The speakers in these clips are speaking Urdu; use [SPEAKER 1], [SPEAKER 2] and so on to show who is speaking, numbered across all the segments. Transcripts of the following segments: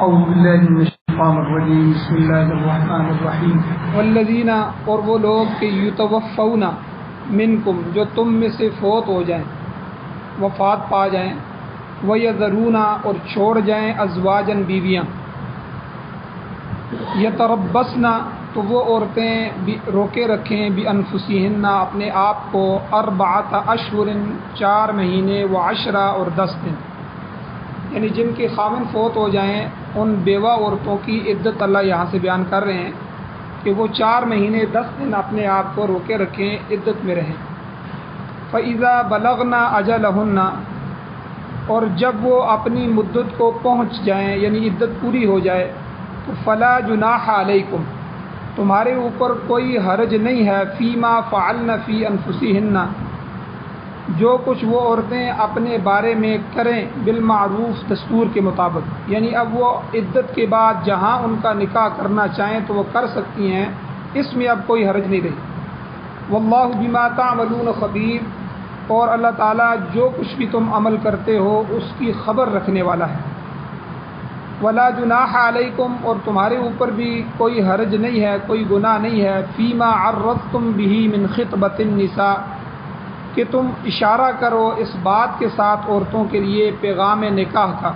[SPEAKER 1] اعوذ باللہ من الشیطان الرجیم بسم اللہ الرحمن الرحیم
[SPEAKER 2] والذین اور وہ لوگ کہ یتوفون منکم جو تم میں سے فوت ہو جائیں، وفات پا جائیں، ویذرون اور چھوڑ جائیں ازواجن بیویاں، یتربصن تو وہ عورتیں روکے رکھیں بانفسہن اپنے آپ کو 4 اشہر 4 مہینے و10 اور 10 دن، یعنی جن کے خاوند فوت ہو جائیں ان بیوہ عورتوں کی عدت اللہ یہاں سے بیان کر رہے ہیں کہ وہ 4 مہینے 10 دن اپنے آپ کو روکے رکھیں، عدت میں رہیں۔ فَإِذَا بَلَغْنَا أَجَلَهُنَّ اور جب وہ اپنی مدت کو پہنچ جائیں یعنی عدت پوری ہو جائے تو فَلَا جُنَاحَ عَلَيْكُمْ تمہارے اوپر کوئی حرج نہیں ہے فِيمَا فَعَلْنَ فِي أَنفُسِهِنَّ جو کچھ وہ عورتیں اپنے بارے میں کریں بالمعروف دستور کے مطابق، یعنی اب وہ عدت کے بعد جہاں ان کا نکاح کرنا چاہیں تو وہ کر سکتی ہیں، اس میں اب کوئی حرج نہیں رہی۔ واللہ بما تعملون خبیر اور اللہ تعالیٰ جو کچھ بھی تم عمل کرتے ہو اس کی خبر رکھنے والا ہے۔ ولا جناح علیکم اور تمہارے اوپر بھی کوئی حرج نہیں ہے، کوئی گناہ نہیں ہے فیما عرضتم به من خطبۃ النساء کہ تم اشارہ کرو اس بات کے ساتھ عورتوں کے لیے پیغام نکاح کا،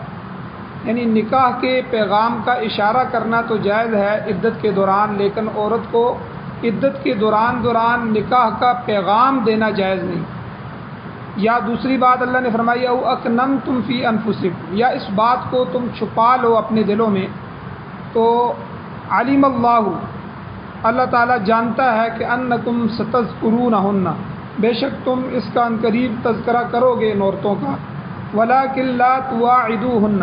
[SPEAKER 2] یعنی نکاح کے پیغام کا اشارہ کرنا تو جائز ہے عدت کے دوران، لیکن عورت کو عدت کے دوران نکاح کا پیغام دینا جائز نہیں۔ یا دوسری بات اللہ نے فرمائی او اکننتم فی انفسکم یا اس بات کو تم چھپا لو اپنے دلوں میں، تو علم اللہ تعالیٰ جانتا ہے کہ انکم ستذکرونہن بے شک تم اس کا عنقریب تذکرہ کرو گے ان عورتوں کا، ولیکن لا تواعدوہن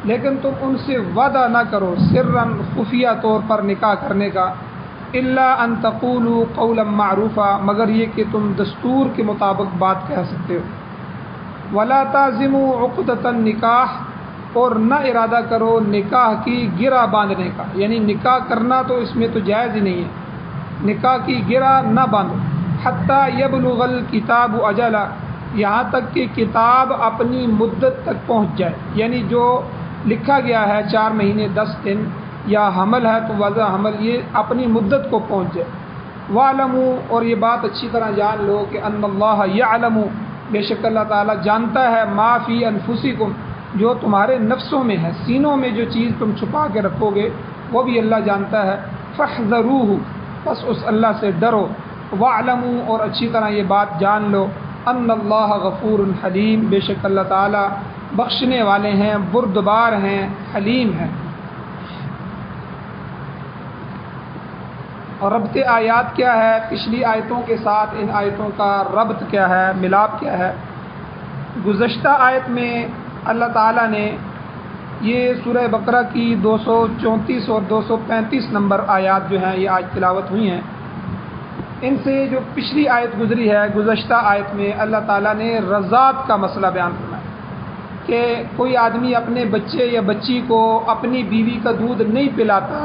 [SPEAKER 2] لیکن تم ان سے وعدہ نہ کرو سرا خفیہ طور پر نکاح کرنے کا، الا ان تقولوا قولا معروفا مگر یہ کہ تم دستور کے مطابق بات کہہ سکتے ہو، ولا تعزموا عقدۃ النکاح اور نہ ارادہ کرو نکاح کی گرہ باندھنے کا، یعنی نکاح کرنا تو اس میں تو جائز ہی نہیں ہے، نکاح کی گرہ نہ باندھو، حتیٰ یبلغ الکتاب اجلہ یہاں تک کہ کتاب اپنی مدت تک پہنچ جائے، یعنی جو لکھا گیا ہے 4 مہینے 10 دن یا حمل ہے تو وضع حمل یہ اپنی مدت کو پہنچ جائے۔ وَاعْلَمُوا اور یہ بات اچھی طرح جان لو کہ ان اللہ یعلم بے شک اللہ تعالیٰ جانتا ہے ما فی انفسکم جو تمہارے نفسوں میں ہے، سینوں میں جو چیز تم چھپا کے رکھو گے وہ بھی اللہ جانتا ہے۔ فاحذروہ بس اس اللہ سے ڈرو، وَاعْلَمُوا اور اچھی طرح یہ بات جان لو ان اللہ غفور حلیم بے شک اللہ تعالیٰ بخشنے والے ہیں، بردبار ہیں، حلیم ہیں۔ اور ربط آیات کیا ہے پچھلی آیتوں کے ساتھ ان آیتوں کا ربط کیا ہے، ملاپ کیا ہے؟ گزشتہ آیت میں اللہ تعالیٰ نے یہ سورہ بقرہ کی 234 اور 235 نمبر آیات جو ہیں یہ آج تلاوت ہوئی ہیں، ان سے جو پچھلی آیت گزری ہے گزشتہ آیت میں اللہ تعالیٰ نے رضاعت کا مسئلہ بیان کرنا ہے کہ کوئی آدمی اپنے بچے یا بچی کو اپنی بیوی کا دودھ نہیں پلاتا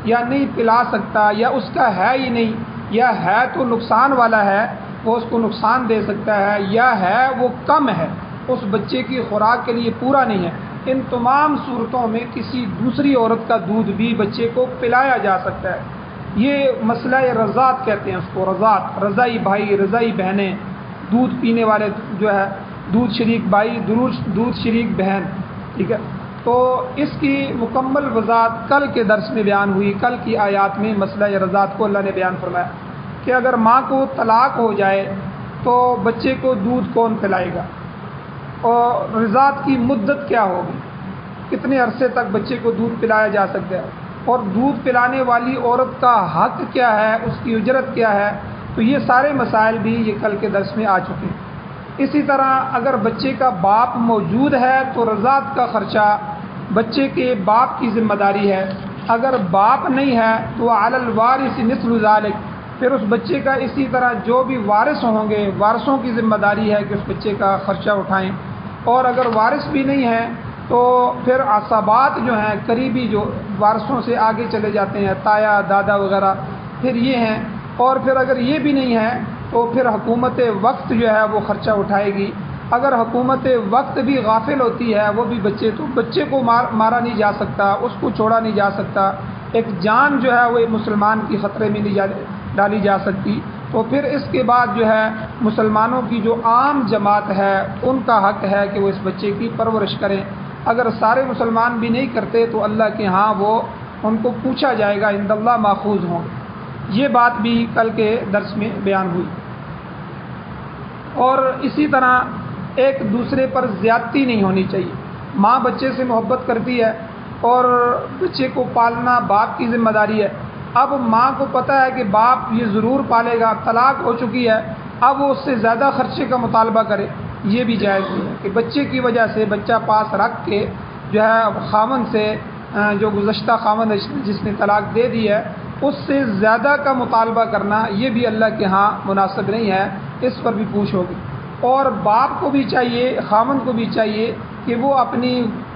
[SPEAKER 2] یا نہیں پلا سکتا یا اس کا ہے ہی نہیں، یا ہے تو نقصان والا ہے وہ اس کو نقصان دے سکتا ہے، یا ہے وہ کم ہے اس بچے کی خوراک کے لیے پورا نہیں ہے، ان تمام صورتوں میں کسی دوسری عورت کا دودھ بھی بچے کو پلایا جا سکتا ہے۔ یہ مسئلہ رضاعت کہتے ہیں اس کو، رضاعت، رضائی بھائی رضائی بہنیں، دودھ پینے والے جو ہے دودھ شریک بھائی دودھ شریک بہن، ٹھیک ہے۔ تو اس کی مکمل وضاحت کل کے درس میں بیان ہوئی، کل کی آیات میں مسئلہ رضاعت کو اللہ نے بیان فرمایا کہ اگر ماں کو طلاق ہو جائے تو بچے کو دودھ کون پلائے گا، اور رضاعت کی مدت کیا ہوگی، کتنے عرصے تک بچے کو دودھ پلایا جا سکتا ہے، اور دودھ پلانے والی عورت کا حق کیا ہے، اس کی اجرت کیا ہے، تو یہ سارے مسائل بھی یہ کل کے درس میں آ چکے ہیں۔ اسی طرح اگر بچے کا باپ موجود ہے تو رضاعت کا خرچہ بچے کے باپ کی ذمہ داری ہے، اگر باپ نہیں ہے تو علی الوارث مثل ذلک پھر اس بچے کا اسی طرح جو بھی وارث ہوں گے وارثوں کی ذمہ داری ہے کہ اس بچے کا خرچہ اٹھائیں، اور اگر وارث بھی نہیں ہے تو پھر عصبات جو ہیں قریبی جو وارثوں سے آگے چلے جاتے ہیں تایا دادا وغیرہ پھر یہ ہیں، اور پھر اگر یہ بھی نہیں ہے تو پھر حکومت وقت جو ہے وہ خرچہ اٹھائے گی۔ اگر حکومت وقت بھی غافل ہوتی ہے وہ بھی بچے کو مارا نہیں جا سکتا، اس کو چھوڑا نہیں جا سکتا، ایک جان جو ہے وہ مسلمان کی خطرے میں نہیں ڈالی جا سکتی، تو پھر اس کے بعد جو ہے مسلمانوں کی جو عام جماعت ہے ان کا حق ہے کہ وہ اس بچے کی پرورش کریں۔ اگر سارے مسلمان بھی نہیں کرتے تو اللہ کے ہاں وہ ان کو پوچھا جائے گا، عند اللہ ماخوذ ہوں گے۔ یہ بات بھی کل کے درس میں بیان ہوئی۔ اور اسی طرح ایک دوسرے پر زیادتی نہیں ہونی چاہیے۔ ماں بچے سے محبت کرتی ہے اور بچے کو پالنا باپ کی ذمہ داری ہے۔ اب ماں کو پتہ ہے کہ باپ یہ ضرور پالے گا، طلاق ہو چکی ہے، اب وہ اس سے زیادہ خرچے کا مطالبہ کرے، یہ بھی جائز نہیں ہے کہ بچے کی وجہ سے بچہ پاس رکھ کے جو ہے خاوند سے جو گزشتہ خاوند جس نے طلاق دے دی ہے اس سے زیادہ کا مطالبہ کرنا یہ بھی اللہ کے ہاں مناسب نہیں ہے، اس پر بھی پوچھ ہوگی۔ اور باپ کو بھی چاہیے، خاوند کو بھی چاہیے کہ وہ اپنی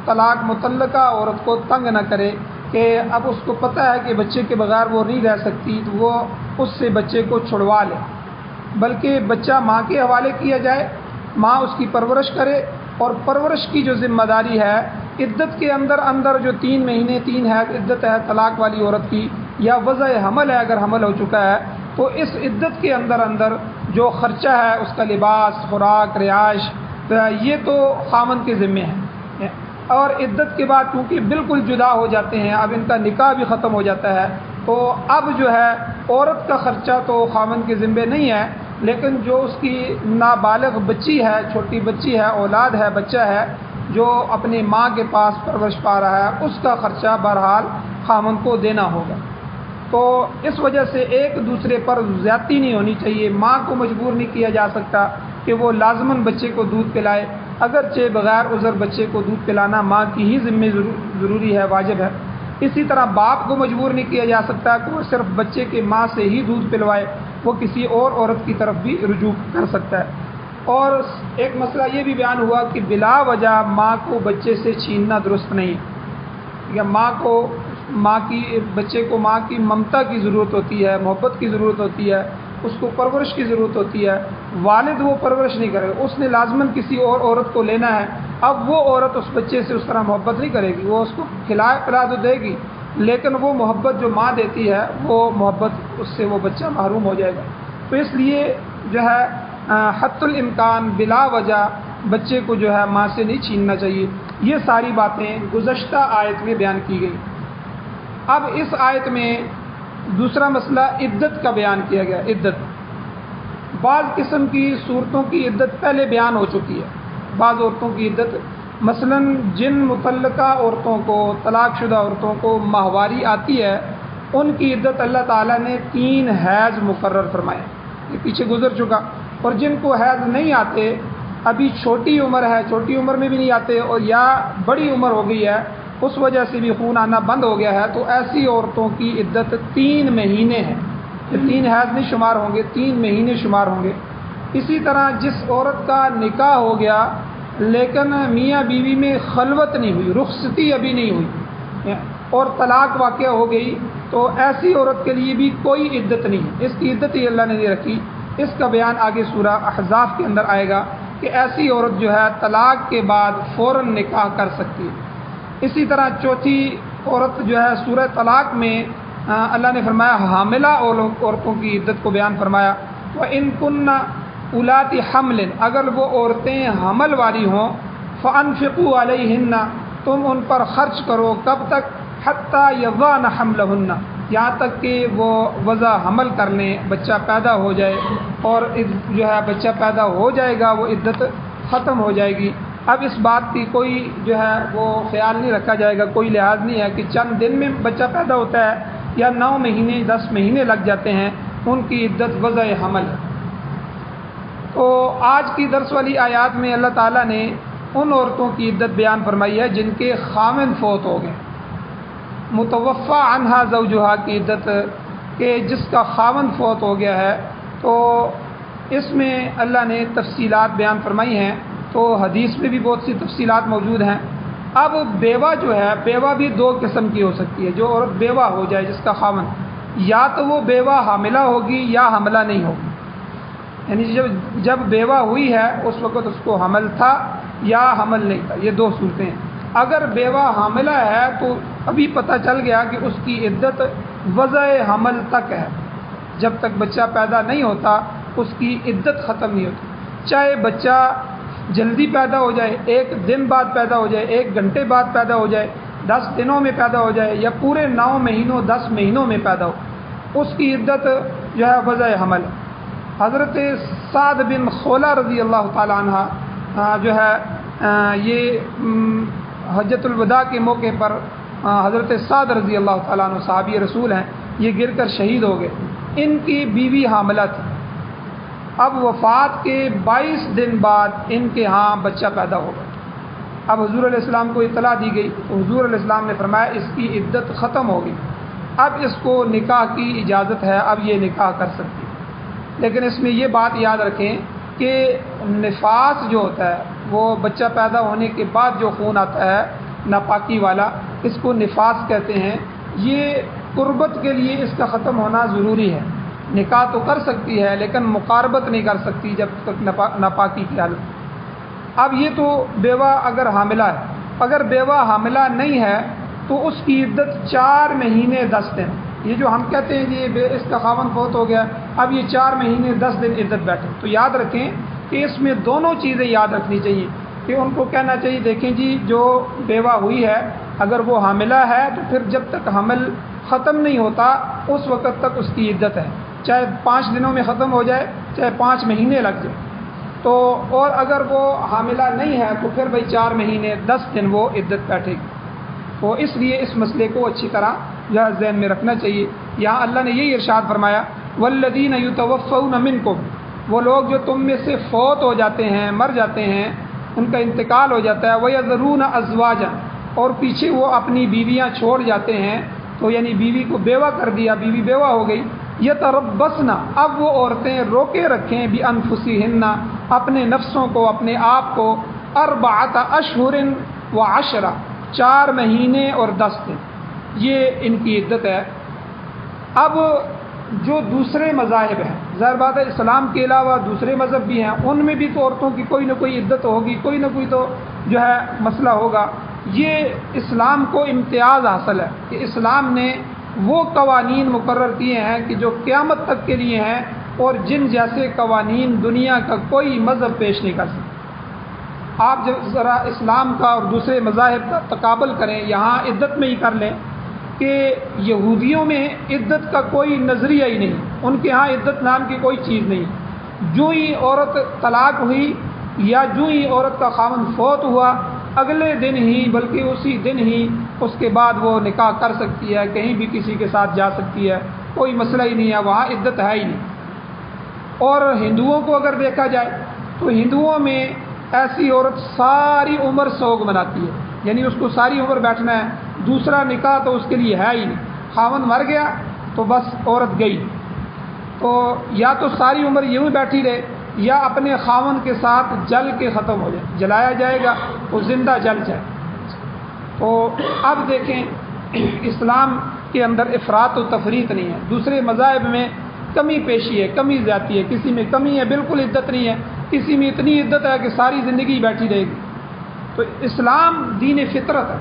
[SPEAKER 2] طلاق متعلقہ عورت کو تنگ نہ کرے، کہ اب اس کو پتہ ہے کہ بچے کے بغیر وہ نہیں رہ سکتی تو وہ اس سے بچے کو چھڑوا لے، بلکہ بچہ ماں کے حوالے کیا جائے، ماں اس کی پرورش کرے، اور پرورش کی جو ذمہ داری ہے عدت کے اندر جو 3 مہینے 3 ہے عدت ہے طلاق والی عورت کی، یا وضع حمل ہے اگر حمل ہو چکا ہے تو اس عدت کے اندر جو خرچہ ہے اس کا لباس، خوراک، رہائش، یہ تو خاوند کے ذمے ہے۔ اور عدت کے بعد کیونکہ بالکل جدا ہو جاتے ہیں، اب ان کا نکاح بھی ختم ہو جاتا ہے، تو اب جو ہے عورت کا خرچہ تو خاوند کے ذمے نہیں ہے، لیکن جو اس کی نابالغ بچی ہے، چھوٹی بچی ہے، اولاد ہے، بچہ ہے جو اپنی ماں کے پاس پرورش پا رہا ہے، اس کا خرچہ بہرحال خاوند کو دینا ہوگا۔ تو اس وجہ سے ایک دوسرے پر زیادتی نہیں ہونی چاہیے۔ ماں کو مجبور نہیں کیا جا سکتا کہ وہ لازماً بچے کو دودھ پلائے، اگرچہ بغیر عذر بچے کو دودھ پلانا ماں کی ہی ذمہ ضروری ہے، واجب ہے۔ اسی طرح باپ کو مجبور نہیں کیا جا سکتا کہ وہ صرف بچے کے ماں سے ہی دودھ پلوائے، وہ کسی اور عورت کی طرف بھی رجوع کر سکتا ہے۔ اور ایک مسئلہ یہ بھی بیان ہوا کہ بلا وجہ ماں کو بچے سے چھیننا درست نہیں ہے، یا بچے کو ماں کی ممتا کی ضرورت ہوتی ہے، محبت کی ضرورت ہوتی ہے، اس کو پرورش کی ضرورت ہوتی ہے، والد وہ پرورش نہیں کرے گا، اس نے لازماً کسی اور عورت کو لینا ہے، اب وہ عورت اس بچے سے اس طرح محبت نہیں کرے گی، وہ اس کو کھلائے پلا تو دے گی، لیکن وہ محبت جو ماں دیتی ہے وہ محبت اس سے وہ بچہ محروم ہو جائے گا۔ تو اس لیے جو ہے حت الامکان بلا وجہ بچے کو جو ہے ماں سے نہیں چھیننا چاہیے۔ یہ ساری باتیں گزشتہ آیت میں بیان کی گئی۔ اب اس آیت میں دوسرا مسئلہ عدت کا بیان کیا گیا۔ عدت بعض قسم کی صورتوں کی عدت پہلے بیان ہو چکی ہے۔ بعض عورتوں کی عدت، مثلا جن متعلقہ عورتوں کو، طلاق شدہ عورتوں کو ماہواری آتی ہے، ان کی عدت اللہ تعالیٰ نے 3 حیض مقرر فرمائے، یہ پیچھے گزر چکا۔ اور جن کو حیض نہیں آتے، ابھی چھوٹی عمر ہے، چھوٹی عمر میں بھی نہیں آتے، اور یا بڑی عمر ہو گئی ہے اس وجہ سے بھی خون آنا بند ہو گیا ہے، تو ایسی عورتوں کی عدت 3 مہینے ہے۔ یہ 3 حیض نہیں شمار ہوں گے، 3 مہینے شمار ہوں گے۔ اسی طرح جس عورت کا نکاح ہو گیا لیکن میاں بیوی میں خلوت نہیں ہوئی، رخصتی ابھی نہیں ہوئی، اور طلاق واقع ہو گئی، تو ایسی عورت کے لیے بھی کوئی عدت نہیں ہے، اس کی عدت ہی اللہ نے نہیں رکھی۔ اس کا بیان آگے سورہ احزاب کے اندر آئے گا کہ ایسی عورت جو ہے طلاق کے بعد فوراً نکاح کر سکتی ہے۔ اسی طرح چوتھی عورت جو ہے سورہ طلاق میں اللہ نے فرمایا حاملہ عورتوں کی عدت کو بیان فرمایا، وَإِن كُنَّ أُولَاتِ حَمْلٍ، اگر وہ عورتیں حمل والی ہوں، فَأَنفِقُوا عَلَيْهِنَّ، تم ان پر خرچ کرو، کب تک؟ حَتَّى يَضَعْنَ حَمْلَهُنَّ، یہاں تک کہ وہ وضع حمل کر لیں، بچہ پیدا ہو جائے، اور جو ہے بچہ پیدا ہو جائے گا وہ عدت ختم ہو جائے گی۔ اب اس بات کی کوئی جو ہے وہ خیال نہیں رکھا جائے گا، کوئی لحاظ نہیں ہے کہ چند دن میں بچہ پیدا ہوتا ہے یا 9 مہینے 10 مہینے لگ جاتے ہیں، ان کی عدت وضع حمل ہے۔ تو آج کی درس والی آیات میں اللہ تعالیٰ نے ان عورتوں کی عدت بیان فرمائی ہے جن کے خاوند فوت ہو گئے، متوفی عنہا زوجہا کی عدت، کہ جس کا خاوند فوت ہو گیا ہے، تو اس میں اللہ نے تفصیلات بیان فرمائی ہیں، تو حدیث میں بھی بہت سی تفصیلات موجود ہیں۔ اب بیوہ جو ہے، بیوہ بھی 2 قسم کی ہو سکتی ہے۔ جو عورت بیوہ ہو جائے جس کا خاوند، یا تو وہ بیوہ حاملہ ہوگی یا حاملہ نہیں ہوگی۔ یعنی جب بیوہ ہوئی ہے اس وقت اس کو حمل تھا یا حمل نہیں تھا، یہ دو صورتیں ہیں۔ اگر بیوہ حاملہ ہے تو ابھی پتہ چل گیا کہ اس کی عدت وضع حمل تک ہے، جب تک بچہ پیدا نہیں ہوتا اس کی عدت ختم نہیں ہوتی، چاہے بچہ جلدی پیدا ہو جائے، 1 دن بعد پیدا ہو جائے، 1 گھنٹے بعد پیدا ہو جائے، 10 دنوں میں پیدا ہو جائے، یا پورے 9 مہینوں 10 مہینوں میں پیدا ہو، اس کی عدت جو ہے وضع حمل ہے۔ حضرت سعد بن خولہ رضی اللہ تعالیٰ عنہ جو ہے یہ حجۃ الوداع کے موقع پر حضرت سعد رضی اللہ تعالیٰ عنہ صحابی رسول ہیں، یہ گر کر شہید ہو گئے۔ ان کی بیوی حاملہ تھی، اب وفات کے 22 دن بعد ان کے ہاں بچہ پیدا ہو گیا۔ اب حضور علیہ السلام کو اطلاع دی گئی تو حضور علیہ السلام نے فرمایا اس کی عدت ختم ہو گئی، اب اس کو نکاح کی اجازت ہے، اب یہ نکاح کر سکتی ہے۔ لیکن اس میں یہ بات یاد رکھیں کہ نفاس جو ہوتا ہے وہ بچہ پیدا ہونے کے بعد جو خون آتا ہے ناپاکی والا، اس کو نفاس کہتے ہیں۔ یہ قربت کے لیے اس کا ختم ہونا ضروری ہے، نکاح تو کر سکتی ہے لیکن مقاربت نہیں کر سکتی جب تک ناپاکی کی حالت۔ اب یہ تو بیوہ اگر حاملہ ہے، اگر بیوہ حاملہ نہیں ہے تو اس کی عدت 4 مہینے 10 دن، یہ جو ہم کہتے ہیں کہ اس کا خاوند فوت ہو گیا اب یہ 4 مہینے 10 دن عدت بیٹھے، تو یاد رکھیں کہ اس میں دونوں چیزیں یاد رکھنی چاہیے کہ ان کو کہنا چاہیے دیکھیں جی جو بیوہ ہوئی ہے اگر وہ حاملہ ہے تو پھر جب تک حمل ختم نہیں ہوتا اس وقت تک اس کی عدت ہے، چاہے 5 دنوں میں ختم ہو جائے چاہے 5 مہینے لگ جائے تو، اور اگر وہ حاملہ نہیں ہے تو پھر بھائی 4 مہینے 10 دن وہ عدت بیٹھے گی۔ تو اس لیے اس مسئلے کو اچھی طرح ذہن میں رکھنا چاہیے۔ یہاں اللہ نے یہی ارشاد فرمایا والذین یتوفون منکم، وہ لوگ جو تم میں سے فوت ہو جاتے ہیں، مر جاتے ہیں، ان کا انتقال ہو جاتا ہے، وَيَذَرُونَ أَزْوَاجًا، اور پیچھے وہ اپنی بیویاں چھوڑ جاتے ہیں، تو یعنی بیوی کو بیوہ کر دیا، بیوی بیوہ ہو گئی، یتربصن، اب وہ عورتیں روکے رکھیں بِأَنفُسِهِنَّ، اپنے نفسوں کو، اپنے آپ کو، 4 اشہر و10، 4 مہینے اور 10 دن، یہ ان کی عدت ہے۔ اب جو دوسرے مذاہب ہیں، ظاہر بات ہے اسلام کے علاوہ دوسرے مذہب بھی ہیں، ان میں بھی تو عورتوں کی کوئی نہ کوئی عدت ہوگی، کوئی نہ کوئی تو جو ہے مسئلہ ہوگا۔ یہ اسلام کو امتیاز حاصل ہے کہ اسلام نے وہ قوانین مقرر کیے ہیں کہ جو قیامت تک کے لیے ہیں، اور جن جیسے قوانین دنیا کا کوئی مذہب پیش نہیں کر سکتا۔ آپ جب ذرا اسلام کا اور دوسرے مذاہب کا تقابل کریں، یہاں عدت میں ہی کر لیں کہ یہودیوں میں عدت کا کوئی نظریہ ہی نہیں، ان کے ہاں عدت نام کی کوئی چیز نہیں، جو ہی عورت طلاق ہوئی یا جو ہی عورت کا خاوند فوت ہوا اگلے دن ہی بلکہ اسی دن ہی اس کے بعد وہ نکاح کر سکتی ہے، کہیں بھی کسی کے ساتھ جا سکتی ہے، کوئی مسئلہ ہی نہیں ہے، وہاں عدت ہے ہی نہیں۔ اور ہندوؤں کو اگر دیکھا جائے تو ہندوؤں میں ایسی عورت ساری عمر سوگ مناتی ہے، یعنی اس کو ساری عمر بیٹھنا ہے، دوسرا نکاح تو اس کے لیے ہے ہی نہیں، خاوند مر گیا تو بس عورت گئی، تو یا تو ساری عمر یوں ہی بیٹھی رہے یا اپنے خاوند کے ساتھ جل کے ختم ہو جائے، جلایا جائے گا وہ زندہ جل جائے۔ تو اب دیکھیں اسلام کے اندر افراط و تفریط نہیں ہے، دوسرے مذاہب میں کمی پیشی ہے، کمی زیادتی ہے، کسی میں کمی ہے بالکل عدت نہیں ہے، کسی میں اتنی عدت ہے کہ ساری زندگی بیٹھی رہے گی۔ تو اسلام دین فطرت ہے،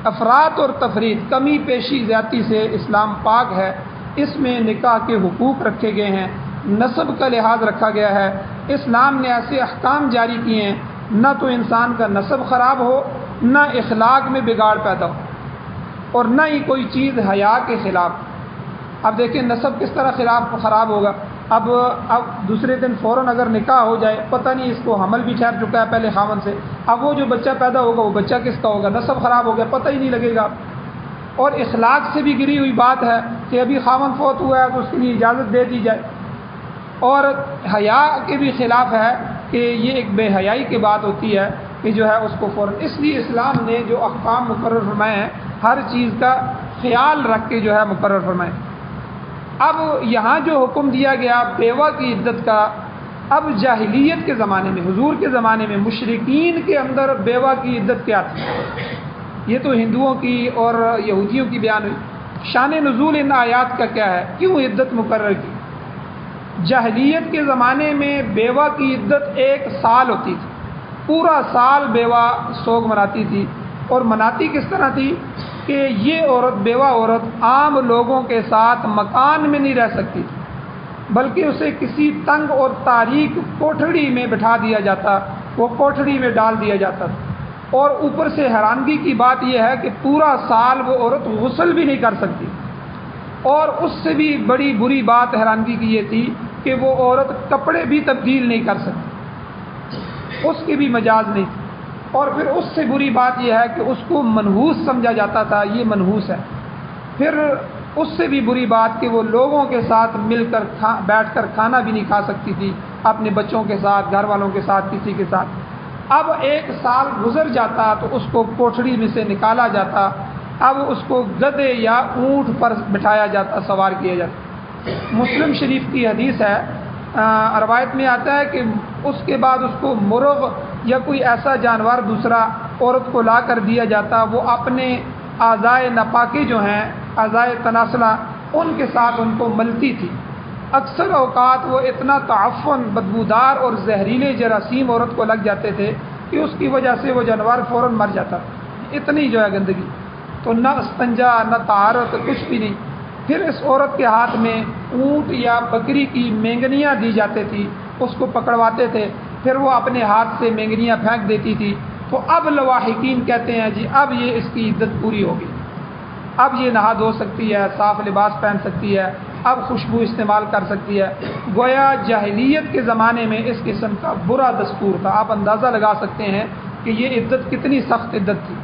[SPEAKER 2] افراط اور تفریط، کمی پیشی زیادتی سے اسلام پاک ہے، اس میں نکاح کے حقوق رکھے گئے ہیں، نسب کا لحاظ رکھا گیا ہے، اسلام نے ایسے احکام جاری کیے ہیں نہ تو انسان کا نسب خراب ہو، نہ اخلاق میں بگاڑ پیدا ہو، اور نہ ہی کوئی چیز حیا کے خلاف۔ اب دیکھیں نسب کس طرح خراب ہوگا، اب دوسرے دن فوراً اگر نکاح ہو جائے، پتہ نہیں اس کو حمل بھی ٹھہر چکا ہے پہلے خاوند سے، اب وہ جو بچہ پیدا ہوگا وہ بچہ کس کا ہوگا، نسب خراب ہو گیا، پتہ ہی نہیں لگے گا۔ اور اخلاق سے بھی گری ہوئی بات ہے کہ ابھی خاوند فوت ہوا ہے تو اس کے لیے اجازت دے دی جائے، اور حیا کے بھی خلاف ہے کہ یہ ایک بے حیائی کی بات ہوتی ہے کہ جو ہے اس کو فوراً، اس لیے اسلام نے جو احکام مقرر فرمائے ہیں ہر چیز کا خیال رکھ کے جو ہے مقرر فرمائے۔ اب یہاں جو حکم دیا گیا بیوہ کی عدت کا، اب جاہلیت کے زمانے میں، حضور کے زمانے میں مشرکین کے اندر بیوہ کی عدت کیا تھی، یہ تو ہندوؤں کی اور یہودیوں کی بیان ہوئی۔ شان نزول ان آیات کا کیا ہے، کیوں عدت مقرر کی؟ جاہلیت کے زمانے میں بیوہ کی عدت 1 سال ہوتی تھی، پورا سال بیوہ سوگ مناتی تھی، اور مناتی کس طرح تھی کہ یہ عورت، بیوہ عورت عام لوگوں کے ساتھ مکان میں نہیں رہ سکتی تھی، بلکہ اسے کسی تنگ اور تاریک کوٹھڑی میں بٹھا دیا جاتا، وہ کوٹھڑی میں ڈال دیا جاتا تھا۔ اور اوپر سے حیرانگی کی بات یہ ہے کہ پورا سال وہ عورت غسل بھی نہیں کر سکتی، اور اس سے بھی بڑی بری بات حیرانگی کی یہ تھی کہ وہ عورت کپڑے بھی تبدیل نہیں کر سکتی، اس کی بھی مجاز نہیں تھی۔ اور پھر اس سے بری بات یہ ہے کہ اس کو منحوس سمجھا جاتا تھا، یہ منحوس ہے۔ پھر اس سے بھی بری بات کہ وہ لوگوں کے ساتھ مل کر بیٹھ کر کھانا بھی نہیں کھا سکتی تھی، اپنے بچوں کے ساتھ، گھر والوں کے ساتھ، کسی کے ساتھ۔ اب 1 سال گزر جاتا تو اس کو کوٹھڑی میں سے نکالا جاتا، اب اس کو گدھے یا اونٹ پر بٹھایا جاتا، سوار کیا جاتا۔ مسلم شریف کی حدیث ہے، روایت میں آتا ہے کہ اس کے بعد اس کو مرغ یا کوئی ایسا جانور دوسرا عورت کو لا کر دیا جاتا، وہ اپنے اعضائے ناپاکی جو ہیں، اعضائے تناسلہ، ان کے ساتھ ان کو ملتی تھی۔ اکثر اوقات وہ اتنا تعفن، بدبودار اور زہریلے جراثیم عورت کو لگ جاتے تھے کہ اس کی وجہ سے وہ جانور فوراً مر جاتا، اتنی جو ہے گندگی۔ تو نہ استنجا، نہ طہارت، کچھ بھی نہیں۔ پھر اس عورت کے ہاتھ میں اونٹ یا بکری کی مینگنیاں دی جاتی تھی، اس کو پکڑواتے تھے، پھر وہ اپنے ہاتھ سے مینگنیاں پھینک دیتی تھی۔ تو اب لواحقین کہتے ہیں جی اب یہ اس کی عدت پوری ہوگی، اب یہ نہا دھو سکتی ہے، صاف لباس پہن سکتی ہے، اب خوشبو استعمال کر سکتی ہے۔ گویا جاہلیت کے زمانے میں اس قسم کا برا دستور تھا۔ آپ اندازہ لگا سکتے ہیں کہ یہ عدت کتنی سخت عدت تھی،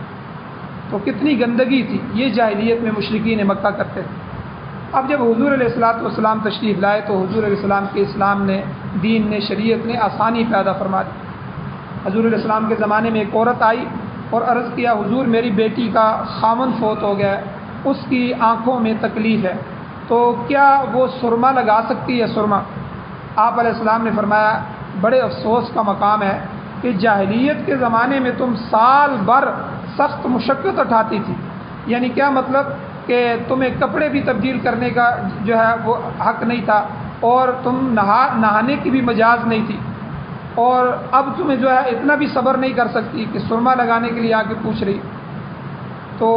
[SPEAKER 2] تو کتنی گندگی تھی، یہ جاہلیت میں مشرکین مکہ کرتے تھے۔ اب جب حضور علیہ الصلوۃ والسلام تشریف لائے تو حضور علیہ السلام کے اسلام نے، دین نے، شریعت نے آسانی پیدا فرما دی۔ حضور علیہ السلام کے زمانے میں ایک عورت آئی اور عرض کیا، حضور میری بیٹی کا خامن فوت ہو گیا، اس کی آنکھوں میں تکلیف ہے، تو کیا وہ سرما لگا سکتی ہے؟ سرما۔ آپ علیہ السلام نے فرمایا بڑے افسوس کا مقام ہے کہ جاہلیت کے زمانے میں تم سال بھر سخت مشقت اٹھاتی تھی، یعنی کیا مطلب کہ تمہیں کپڑے بھی تبدیل کرنے کا جو ہے وہ حق نہیں تھا، اور تم نہانے کی بھی مجاز نہیں تھی، اور اب تمہیں جو ہے اتنا بھی صبر نہیں کر سکتی کہ سرما لگانے کے لیے آ کے پوچھ رہی۔ تو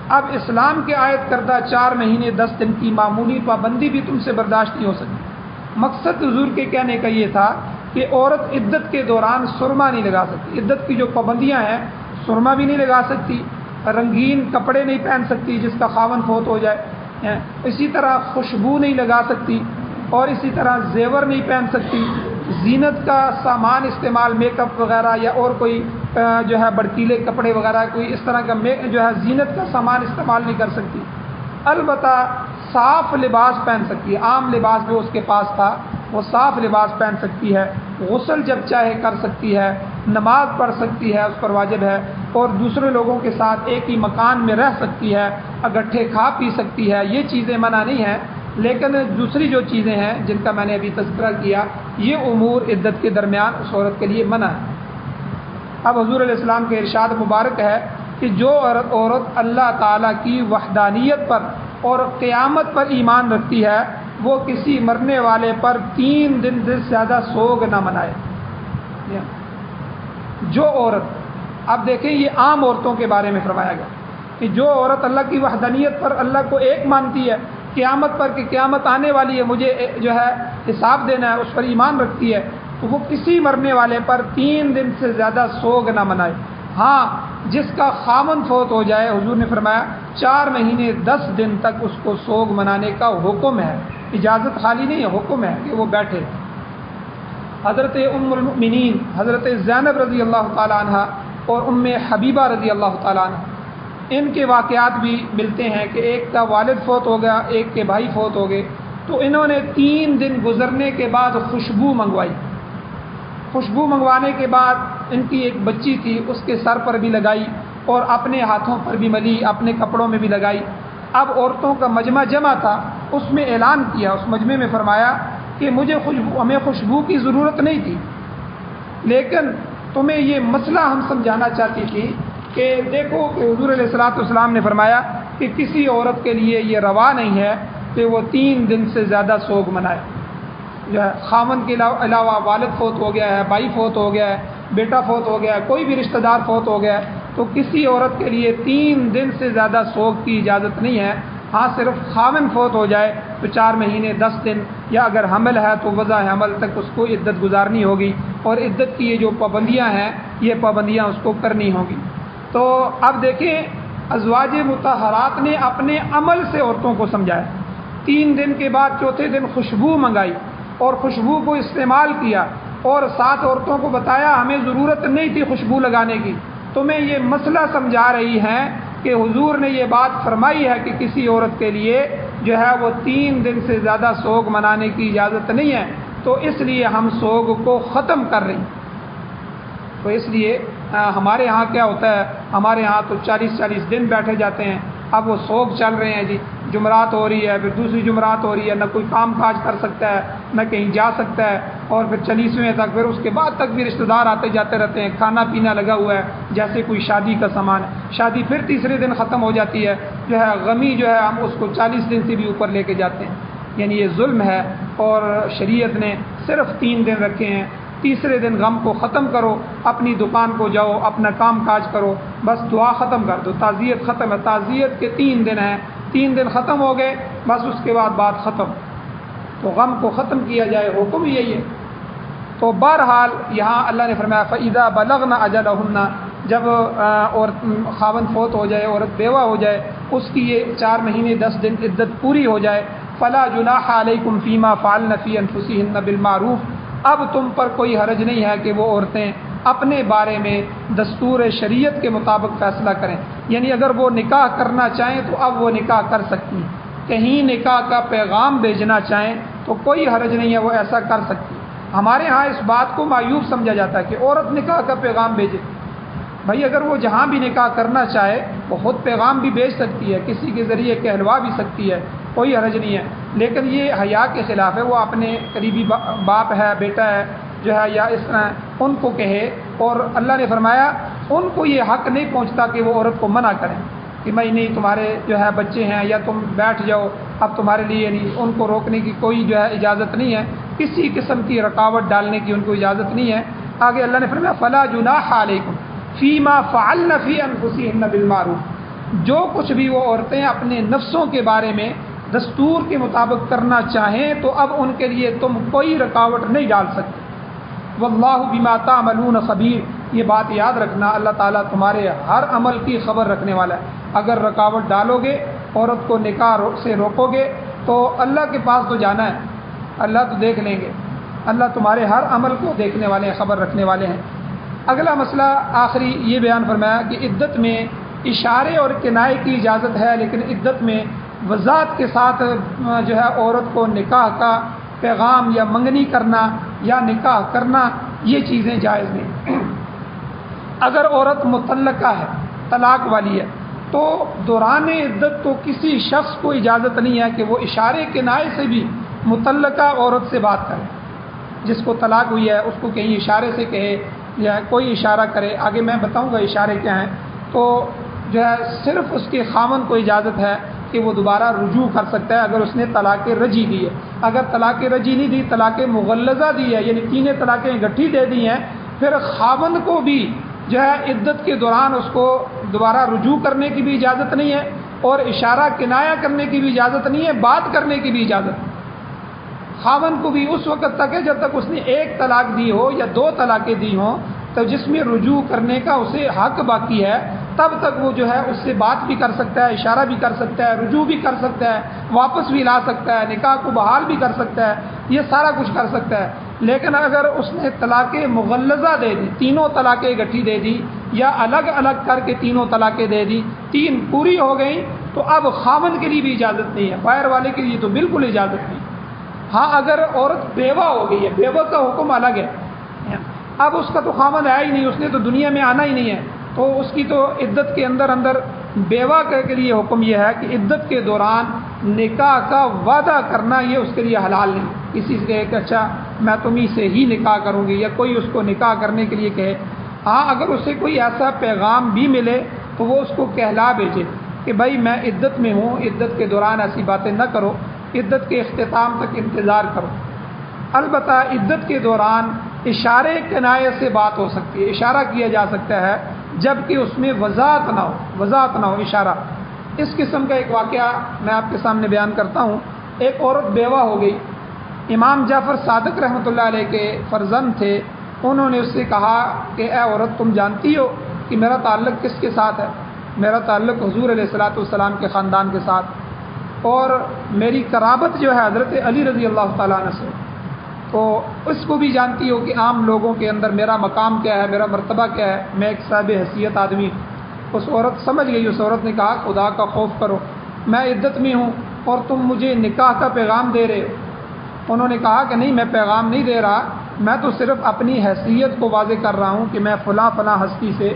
[SPEAKER 2] اب اسلام کے عائد کردہ 4 مہینے 10 دن کی معمولی پابندی بھی تم سے برداشت نہیں ہو سکتی۔ مقصد حضور کے کہنے کا یہ تھا کہ عورت عدت کے دوران سرما نہیں لگا سکتی، عدت کی جو پابندیاں ہیں، سرما بھی نہیں لگا سکتی، رنگین کپڑے نہیں پہن سکتی جس کا خاوند فوت ہو جائے، اسی طرح خوشبو نہیں لگا سکتی، اور اسی طرح زیور نہیں پہن سکتی، زینت کا سامان استعمال، میک اپ وغیرہ یا اور کوئی جو ہے بڑکیلے کپڑے وغیرہ، کوئی اس طرح کا جو ہے زینت کا سامان استعمال نہیں کر سکتی۔ البتہ صاف لباس پہن سکتی ہے، عام لباس جو اس کے پاس تھا وہ صاف لباس پہن سکتی ہے، غسل جب چاہے کر سکتی ہے، نماز پڑھ سکتی ہے، اس پر واجب ہے، اور دوسرے لوگوں کے ساتھ ایک ہی مکان میں رہ سکتی ہے، اکٹھے کھا پی سکتی ہے، یہ چیزیں منع نہیں ہیں۔ لیکن دوسری جو چیزیں ہیں جن کا میں نے ابھی تذکرہ کیا، یہ امور عدت کے درمیان اس عورت کے لیے منع ہے۔ اب حضور علیہ السلام کے ارشاد مبارک ہے کہ جو عورت اللہ تعالیٰ کی وحدانیت پر اور قیامت پر ایمان رکھتی ہے، وہ کسی مرنے والے پر 3 دن سے زیادہ سوگ نہ منائے۔ جو عورت، اب دیکھیں یہ عام عورتوں کے بارے میں فرمایا گیا کہ جو عورت اللہ کی وحدانیت پر، اللہ کو ایک مانتی ہے، قیامت پر کہ قیامت آنے والی ہے، مجھے جو ہے حساب دینا ہے، اس پر ایمان رکھتی ہے، تو وہ کسی مرنے والے پر 3 دن سے زیادہ سوگ نہ منائے۔ ہاں جس کا خامن فوت ہو جائے، حضور نے فرمایا 4 مہینے 10 دن تک اس کو سوگ منانے کا حکم ہے، اجازت خالی نہیں ہے، حکم ہے کہ وہ بیٹھے۔ حضرت ام المؤمنین حضرت زینب رضی اللہ تعالیٰ عنہ اور ام حبیبہ رضی اللہ تعالیٰ عنہ، ان کے واقعات بھی ملتے ہیں کہ ایک کا والد فوت ہو گیا، ایک کے بھائی فوت ہو گئے، تو انہوں نے 3 دن گزرنے کے بعد خوشبو منگوائی۔ خوشبو منگوانے کے بعد ان کی ایک بچی تھی، اس کے سر پر بھی لگائی اور اپنے ہاتھوں پر بھی ملی، اپنے کپڑوں میں بھی لگائی۔ اب عورتوں کا مجمع جمع تھا، اس میں اعلان کیا، اس مجمع میں فرمایا کہ ہمیں خوشبو کی ضرورت نہیں تھی، لیکن تمہیں یہ مسئلہ ہم سمجھانا چاہتی تھی کہ دیکھو کہ حضور علیہ الصلوۃ والسلام نے فرمایا کہ کسی عورت کے لیے یہ روا نہیں ہے کہ وہ 3 دن سے زیادہ سوگ منائے۔ جو ہے خاوند کے علاوہ والد فوت ہو گیا ہے، بھائی فوت ہو گیا ہے، بیٹا فوت ہو گیا ہے، کوئی بھی رشتہ دار فوت ہو گیا ہے، تو کسی عورت کے لیے 3 دن سے زیادہ سوگ کی اجازت نہیں ہے۔ ہاں صرف خاوند فوت ہو جائے تو 4 مہینے 10 دن، یا اگر حمل ہے تو وضع حمل تک اس کو عدت گزارنی ہوگی، اور عدت کی یہ جو پابندیاں ہیں یہ پابندیاں اس کو کرنی ہوں گی۔ تو اب دیکھیں ازواج مطہرات نے اپنے عمل سے عورتوں کو سمجھایا۔ 3 دن کے بعد چوتھے دن خوشبو منگائی اور خوشبو کو استعمال کیا، اور 7 عورتوں کو بتایا ہمیں ضرورت نہیں تھی خوشبو لگانے کی، تمہیں یہ مسئلہ سمجھا رہی ہیں کہ حضور نے یہ بات فرمائی ہے کہ کسی عورت کے لیے جو ہے وہ 3 دن سے زیادہ سوگ منانے کی اجازت نہیں ہے، تو اس لیے ہم سوگ کو ختم کر رہے ہیں۔ تو اس لیے ہمارے ہاں کیا ہوتا ہے، ہمارے ہاں تو 40 دن بیٹھے جاتے ہیں۔ اب وہ سوگ چل رہے ہیں جی، جمعرات ہو رہی ہے، پھر دوسری جمعرات ہو رہی ہے، نہ کوئی کام کاج کر سکتا ہے، نہ کہیں جا سکتا ہے، اور پھر 40ویں تک، پھر اس کے بعد تک بھی رشتہ دار آتے جاتے رہتے ہیں، کھانا پینا لگا ہوا ہے جیسے کوئی شادی کا سامان ہے۔ شادی پھر تیسرے دن ختم ہو جاتی ہے، جو ہے غمی جو ہے ہم اس کو 40 دن سے بھی اوپر لے کے جاتے ہیں۔ یعنی یہ ظلم ہے، اور شریعت نے صرف 3 دن رکھے ہیں۔ تیسرے دن غم کو ختم کرو، اپنی دکان کو جاؤ، اپنا کام کاج کرو، بس دعا ختم کر دو، تعزیت ختم ہے۔ تعزیت کے 3 دن ہیں، 3 دن ختم ہو گئے، بس اس کے بعد بات ختم۔ تو غم کو ختم کیا جائے، حکم یہی ہے۔ تو بہرحال یہاں اللہ نے فرمایا فَإِذَا بَلَغْنَ أَجَلَهُنَّ، جب عورت خاوند فوت ہو جائے، عورت بیوہ ہو جائے، اس کی یہ 4 مہینے 10 دن عدت پوری ہو جائے، فَلَا جُنَاحَ عَلَيْكُمْ فِي مَا فَعَلْنَ فِي أَنفُسِهِنَّ بِالْمَعْرُوفِ، اب تم پر کوئی حرج نہیں ہے کہ وہ عورتیں اپنے بارے میں دستور شریعت کے مطابق فیصلہ کریں۔ یعنی اگر وہ نکاح کرنا چاہیں تو اب وہ نکاح کر سکتی ہیں، کہیں نکاح کا پیغام بھیجنا چاہیں تو کوئی حرج نہیں ہے، وہ ایسا کر سکتی ہے۔ ہمارے ہاں اس بات کو معیوب سمجھا جاتا ہے کہ عورت نکاح کا پیغام بھیجے۔ بھائی اگر وہ جہاں بھی نکاح کرنا چاہے وہ خود پیغام بھی بھیج سکتی ہے، کسی کے ذریعے کہلوا بھی سکتی ہے، کوئی حرج نہیں ہے، لیکن یہ حیا کے خلاف ہے۔ وہ اپنے قریبی باپ ہے، بیٹا ہے جو ہے، یا اس طرح ان کو کہے، اور اللہ نے فرمایا ان کو یہ حق نہیں پہنچتا کہ وہ عورت کو منع کریں کہ میں نہیں، تمہارے جو ہے بچے ہیں، یا تم بیٹھ جاؤ، اب تمہارے لیے نہیں، ان کو روکنے کی کوئی جو ہے اجازت نہیں ہے، کسی قسم کی رکاوٹ ڈالنے کی ان کو اجازت نہیں ہے۔ آگے اللہ نے فرمایا فَلَا جُنَاحَ عَلَيْكُمْ فِي مَا فَعَلْنَ فِي أَنفُسِهِنَّ بِالْمَعْرُوفِ، جو کچھ بھی وہ عورتیں اپنے نفسوں کے بارے میں دستور کے مطابق کرنا چاہیں تو اب ان کے لیے تم کوئی رکاوٹ نہیں ڈال سکتے۔ واللہ بما تعملون خبیر، یہ بات یاد رکھنا اللہ تعالیٰ تمہارے ہر عمل کی خبر رکھنے والا ہے۔ اگر رکاوٹ ڈالو گے، عورت کو نکاح سے روکو گے، تو اللہ کے پاس تو جانا ہے، اللہ تو دیکھ لیں گے، اللہ تمہارے ہر عمل کو دیکھنے والے ہیں، خبر رکھنے والے ہیں۔ اگلا مسئلہ آخری یہ بیان فرمایا کہ عدت میں اشارے اور کنائے کی اجازت ہے، لیکن عدت میں وضاحت کے ساتھ جو ہے عورت کو نکاح کا پیغام یا منگنی کرنا یا نکاح کرنا، یہ چیزیں جائز نہیں۔ اگر عورت مطلقہ ہے، طلاق والی ہے، تو دوران عدت تو کسی شخص کو اجازت نہیں ہے کہ وہ اشارے کنائے سے بھی مطلقہ عورت سے بات کرے۔ جس کو طلاق ہوئی ہے اس کو کہیں اشارے سے کہے یا کوئی اشارہ کرے، آگے میں بتاؤں گا اشارے کیا ہیں، تو جو ہے صرف اس کے خاوند کو اجازت ہے کہ وہ دوبارہ رجوع کر سکتا ہے اگر اس نے طلاق رجی دی ہے۔ اگر طلاق رجی نہیں دی، طلاق مغلظہ دی ہے، یعنی 3 طلاقیں گٹھی دے دی ہیں، پھر خاوند کو بھی جو ہے عدت کے دوران اس کو دوبارہ رجوع کرنے کی بھی اجازت نہیں ہے، اور اشارہ کنایا کرنے کی بھی اجازت نہیں ہے، بات کرنے کی بھی اجازت نہیں۔ خاوند کو بھی اس وقت تک ہے جب تک اس نے 1 طلاق دی ہو یا 2 طلاقیں دی ہوں، تو جس میں رجوع کرنے کا اسے حق باقی ہے، تب تک وہ جو ہے اس سے بات بھی کر سکتا ہے، اشارہ بھی کر سکتا ہے، رجوع بھی کر سکتا ہے، واپس بھی لا سکتا ہے، نکاح کو بحال بھی کر سکتا ہے، یہ سارا کچھ کر سکتا ہے۔ لیکن اگر اس نے طلاق مغلظہ دے دی، 3 طلاقیں گٹھی دے دی، یا الگ الگ کر کے 3 طلاقیں دے دی، 3 پوری ہو گئیں، تو اب خاوند کے لیے بھی اجازت نہیں ہے، باہر والے کے لیے تو بالکل اجازت نہیں۔ ہاں اگر عورت بیوہ ہو گئی ہے، بیوہ کا حکم الگ ہے، اب اس کا تو خاوند ہے ہی نہیں، اس نے تو دنیا میں آنا ہی نہیں ہے، تو اس کی تو عدت کے اندر بیوہ کے لیے حکم یہ ہے کہ عدت کے دوران نکاح کا وعدہ کرنا یہ اس کے لیے حلال نہیں۔ کسی سے کہے کہ اچھا میں تمہیں سے ہی نکاح کروں گی، یا کوئی اس کو نکاح کرنے کے لیے کہے، ہاں اگر اسے کوئی ایسا پیغام بھی ملے تو وہ اس کو کہلا بھیجے کہ بھائی میں عدت میں ہوں، عدت کے دوران ایسی باتیں نہ کرو، عدت کے اختتام تک انتظار کرو۔ البتہ عدت کے دوران اشارے کنایہ سے بات ہو سکتی ہے، اشارہ کیا جا سکتا ہے جب کہ اس میں وضاحت نہ ہو اشارہ۔ اس قسم کا ایک واقعہ میں آپ کے سامنے بیان کرتا ہوں۔ ایک عورت بیوہ ہو گئی، امام جعفر صادق رحمۃ اللہ علیہ کے فرزند تھے، انہوں نے اس سے کہا کہ اے عورت، تم جانتی ہو کہ میرا تعلق کس کے ساتھ ہے؟ میرا تعلق حضور علیہ الصلاۃ والسلام کے خاندان کے ساتھ، اور میری قرابت جو ہے حضرت علی رضی اللہ تعالیٰ عنہ سے، تو اس کو بھی جانتی ہو کہ عام لوگوں کے اندر میرا مقام کیا ہے، میرا مرتبہ کیا ہے، میں ایک صاحب حیثیت آدمی ہوں۔ اس عورت سمجھ گئی، اس عورت نے کہا خدا کا خوف کرو، میں عدت میں ہوں اور تم مجھے نکاح کا پیغام دے رہے ہو۔ انہوں نے کہا کہ نہیں، میں پیغام نہیں دے رہا، میں تو صرف اپنی حیثیت کو واضح کر رہا ہوں کہ میں فلاں ہستی سے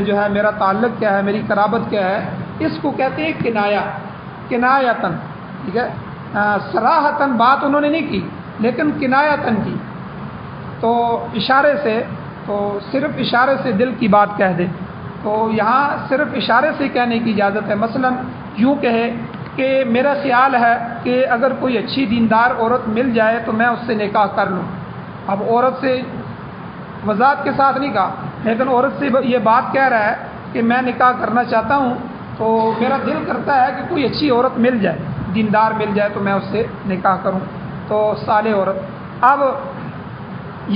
[SPEAKER 2] جو ہے میرا تعلق کیا ہے، میری قرابت کیا ہے۔ اس کو کہتے ہیں کنایتن، ٹھیک ہے، صراحتن بات انہوں نے نہیں کی لیکن کنایتن کی، تو اشارے سے، تو صرف اشارے سے دل کی بات کہہ دے، تو یہاں صرف اشارے سے کہنے کی اجازت ہے۔ مثلا یوں کہے کہ میرا خیال ہے کہ اگر کوئی اچھی دیندار عورت مل جائے تو میں اس سے نکاح کر لوں۔ اب عورت سے وضاحت کے ساتھ نہیں کہا، لیکن عورت سے یہ بات کہہ رہا ہے کہ میں نکاح کرنا چاہتا ہوں، تو میرا دل کرتا ہے کہ کوئی اچھی عورت مل جائے، دیندار مل جائے تو میں اس سے نکاح کروں، تو صالح عورت۔ اب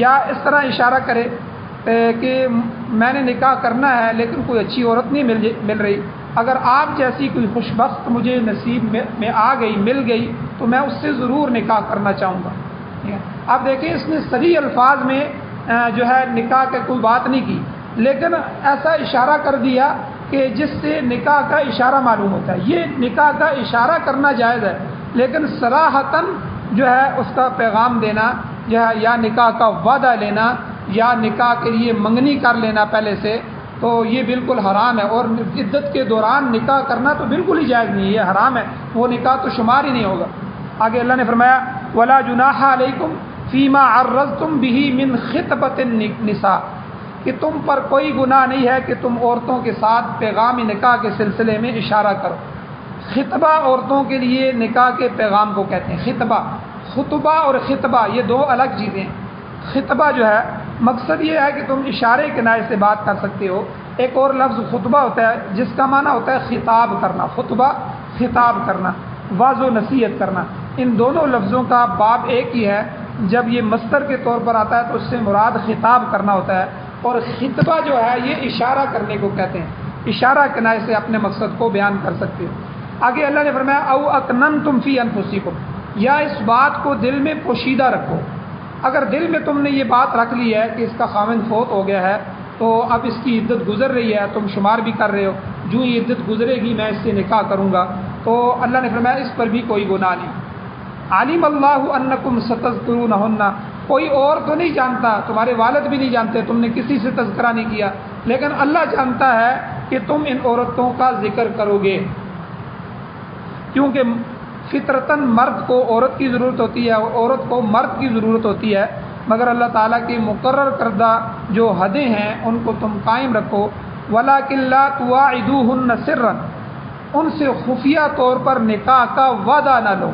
[SPEAKER 2] یا اس طرح اشارہ کرے کہ میں نے نکاح کرنا ہے لیکن کوئی اچھی عورت نہیں مل رہی، اگر آپ جیسی کوئی خوش بخت مجھے نصیب میں آ گئی، مل گئی، تو میں اس سے ضرور نکاح کرنا چاہوں گا۔ اب دیکھیں اس نے صریح الفاظ میں جو ہے نکاح کی کوئی بات نہیں کی، لیکن ایسا اشارہ کر دیا کہ جس سے نکاح کا اشارہ معلوم ہوتا ہے۔ یہ نکاح کا اشارہ کرنا جائز ہے، لیکن صراحتاً جو ہے اس کا پیغام دینا یا نکاح کا وعدہ لینا یا نکاح کے لیے منگنی کر لینا پہلے سے، تو یہ بالکل حرام ہے، اور عدت کے دوران نکاح کرنا تو بالکل ہی جائز نہیں ہے، یہ حرام ہے، وہ نکاح تو شمار ہی نہیں ہوگا۔ آگے اللہ نے فرمایا وَلَا جُنَاحَ عَلَيْكُمْ فِيمَا عَرَّضْتُمْ بِهِ مِنْ خِطْبَةِ النِّسَاءِ، کہ تم پر کوئی گناہ نہیں ہے کہ تم عورتوں کے ساتھ پیغام نکاح کے سلسلے میں اشارہ کرو۔ خطبہ عورتوں کے لیے نکاح کے پیغام کو کہتے ہیں خطبہ اور خطبہ یہ دو الگ چیزیں ہیں۔ خطبہ جو ہے مقصد یہ ہے کہ تم اشارے کنایے سے بات کر سکتے ہو۔ ایک اور لفظ خطبہ ہوتا ہے جس کا معنی ہوتا ہے خطاب کرنا، خطبہ خطاب کرنا، واضح و نصیحت کرنا، ان دونوں لفظوں کا باب ایک ہی ہے۔ جب یہ مصدر کے طور پر آتا ہے تو اس سے مراد خطاب کرنا ہوتا ہے، اور خطبہ جو ہے یہ اشارہ کرنے کو کہتے ہیں، اشارہ کنایے سے اپنے مقصد کو بیان کر سکتے ہو۔ آگے اللہ نے فرمایا او اکننتم فی انفسکم، یا اس بات کو دل میں پوشیدہ رکھو۔ اگر دل میں تم نے یہ بات رکھ لی ہے کہ اس کا خاوند فوت ہو گیا ہے، تو اب اس کی عدت گزر رہی ہے، تم شمار بھی کر رہے ہو، جو یہ عدت گزرے گی میں اس سے نکاح کروں گا، تو اللہ نے فرمایا اس پر بھی کوئی گناہ نہیں۔ علیم اللہ انکم ستذکرونہن، کوئی اور تو نہیں جانتا، تمہارے والد بھی نہیں جانتے، تم نے کسی سے تذکرہ نہیں کیا، لیکن اللہ جانتا ہے کہ تم ان عورتوں کا ذکر کرو گے، کیونکہ فطرتاً مرد کو عورت کی ضرورت ہوتی ہے اور عورت کو مرد کی ضرورت ہوتی ہے، مگر اللہ تعالیٰ کی مقرر کردہ جو حدیں ہیں ان کو تم قائم رکھو۔ وَلَٰكِن لَّا تُوَاعِدُوهُنَّ سِرًّا، ان سے خفیہ طور پر نکاح کا وعدہ نہ لو،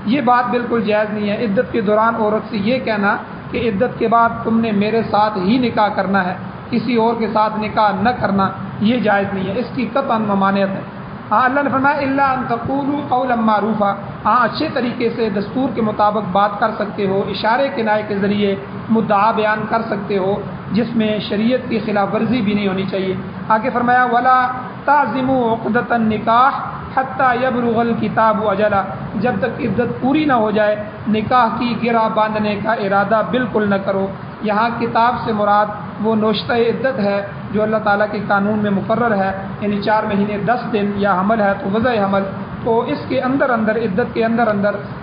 [SPEAKER 2] یہ بات بالکل جائز نہیں ہے۔ عدت کے دوران عورت سے یہ کہنا کہ عدت کے بعد تم نے میرے ساتھ ہی نکاح کرنا ہے، کسی اور کے ساتھ نکاح نہ کرنا، یہ جائز نہیں ہے، اس کی قطعاً ممانعت ہے۔ ہاں اللہ نے فرمایا الا ان تقولوا قولا معروفا، ہاں اچھے طریقے سے دستور کے مطابق بات کر سکتے ہو، اشارے کنائے کے ذریعے مدعا بیان کر سکتے ہو جس میں شریعت کی خلاف ورزی بھی نہیں ہونی چاہیے۔ آگے فرمایا ولا تعزموا عقدۃ النکاح حتی یبلغ الکتاب اجلہ، جب تک عدت پوری نہ ہو جائے نکاح کی گرہ باندھنے کا ارادہ بالکل نہ کرو۔ یہاں کتاب سے مراد وہ نوشتہ عدت ہے جو اللہ تعالیٰ کے قانون میں مقرر ہے، یعنی 4 مہینے 10 دن، یا حمل ہے تو وضع حمل، تو اس کے اندر عدت کے اندر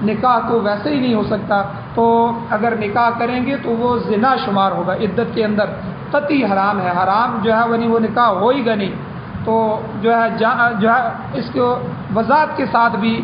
[SPEAKER 2] نکاح تو ویسے ہی نہیں ہو سکتا، تو اگر نکاح کریں گے تو وہ زنا شمار ہوگا، عدت کے اندر قطعی حرام ہے، حرام جو ہے وہ نکاح ہوئے گا نہیں، تو جو ہے اس کو وضاحت کے ساتھ بھی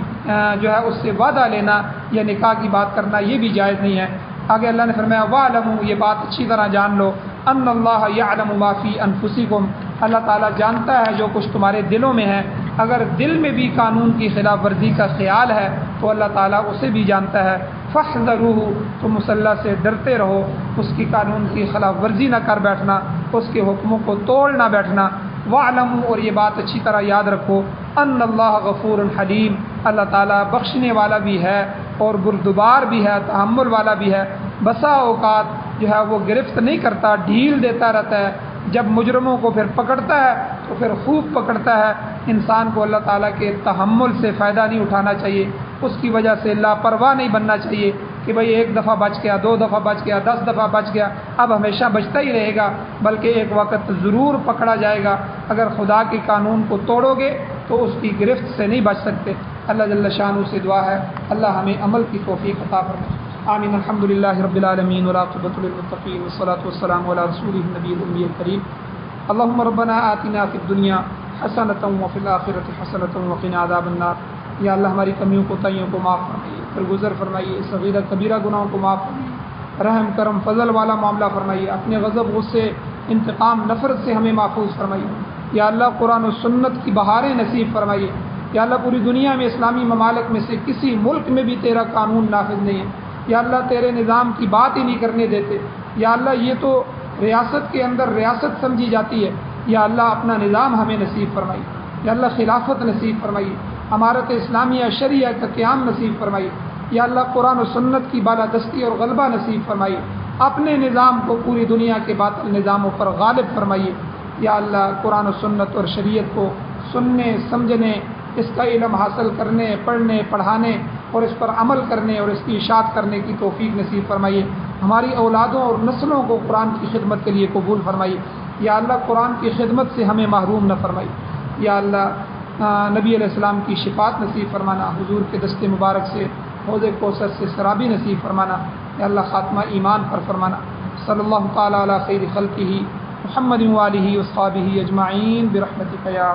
[SPEAKER 2] جو ہے اس سے وعدہ لینا یا نکاح کی بات کرنا یہ بھی جائز نہیں ہے۔ آگے اللہ نے فرمایا وَاعْلَمُوا، یہ بات اچھی طرح جان لو، ان اللہ یعلم ما فی انفسکم، اللہ تعالیٰ جانتا ہے جو کچھ تمہارے دلوں میں ہے۔ اگر دل میں بھی قانون کی خلاف ورزی کا خیال ہے تو اللہ تعالیٰ اسے بھی جانتا ہے۔ فاحذروہ، تم اللہ سے ڈرتے رہو، اس کی قانون کی خلاف ورزی نہ کر بیٹھنا، اس کے حکموں کو توڑ نہ بیٹھنا۔ وَاعْلَمُوا، اور یہ بات اچھی طرح یاد رکھو، ان اللہ غفور حلیم، اللہ تعالیٰ بخشنے والا بھی ہے اور بردبار بھی ہے، تحمل والا بھی ہے۔ بسا اوقات جو ہے وہ گرفت نہیں کرتا، ڈھیل دیتا رہتا ہے، جب مجرموں کو پھر پکڑتا ہے تو پھر خوب پکڑتا ہے۔ انسان کو اللہ تعالیٰ کے تحمل سے فائدہ نہیں اٹھانا چاہیے، اس کی وجہ سے لاپرواہ نہیں بننا چاہیے کہ بھئی ایک دفعہ بچ گیا، 2 دفعہ بچ گیا، 10 دفعہ بچ گیا، اب ہمیشہ بچتا ہی رہے گا، بلکہ ایک وقت ضرور پکڑا جائے گا۔ اگر خدا کے قانون کو توڑو گے تو اس کی گرفت سے نہیں بچ سکتے۔ اللہ جل شانہ سے دعا ہے اللہ ہمیں عمل کی توفیق عطا فرمائے۔ آمین۔ الحمد للہ رب العالمین والعاقبۃ للمتقین والصلاۃ والسلام علی رسولہ النبی الأمی الکریم۔ اللهم ربنا آتنا فی الدنیا حسنۃ وفی الآخرۃ حسنۃ وقنا عذاب النار۔ یا اللہ ہماری کمیوں کوتاہیوں کو معاف فرمائیے، درگزر فرمائیے، صغیرہ کبیرہ گناہوں کو معاف فرمائیے، رحم کرم فضل والا معاملہ فرمائیے، اپنے غضب غصے انتقام نفرت سے ہمیں محفوظ فرمائیے۔ یا اللہ قرآن و سنت کی بہاریں نصیب فرمائیے۔ یا اللہ پوری دنیا میں اسلامی ممالک میں سے کسی ملک میں بھی تیرا قانون نافذ نہیں ہے، یا اللہ تیرے نظام کی بات ہی نہیں کرنے دیتے، یا اللہ یہ تو ریاست کے اندر ریاست سمجھی جاتی ہے، یا اللہ اپنا نظام ہمیں نصیب فرمائیے، یا اللہ خلافت نصیب فرمائیے، امارت اسلامیہ شریعہ کا قیام نصیب فرمائیے، یا اللہ قرآن و سنت کی بالادستی اور غلبہ نصیب فرمائیے، اپنے نظام کو پوری دنیا کے باطل نظاموں پر غالب فرمائیے۔ یا اللہ قرآن و سنت اور شریعت کو سننے سمجھنے، اس کا علم حاصل کرنے، پڑھنے پڑھانے اور اس پر عمل کرنے اور اس کی اشاعت کرنے کی توفیق نصیب فرمائیے۔ ہماری اولادوں اور نسلوں کو قرآن کی خدمت کے لیے قبول فرمائیے۔ یا اللہ قرآن کی خدمت سے ہمیں محروم نہ فرمائیے۔ یا اللہ نبی علیہ السلام کی شفاعت نصیب فرمانا، حضور کے دست مبارک سے حوض کوثر سے سرابی نصیب فرمانا۔ یا اللہ خاتمہ ایمان پر فرمانا۔ صلی اللہ تعالی علی خیر خلقہ محمد وآلہ وصحبہ اجمعین برحمتک یا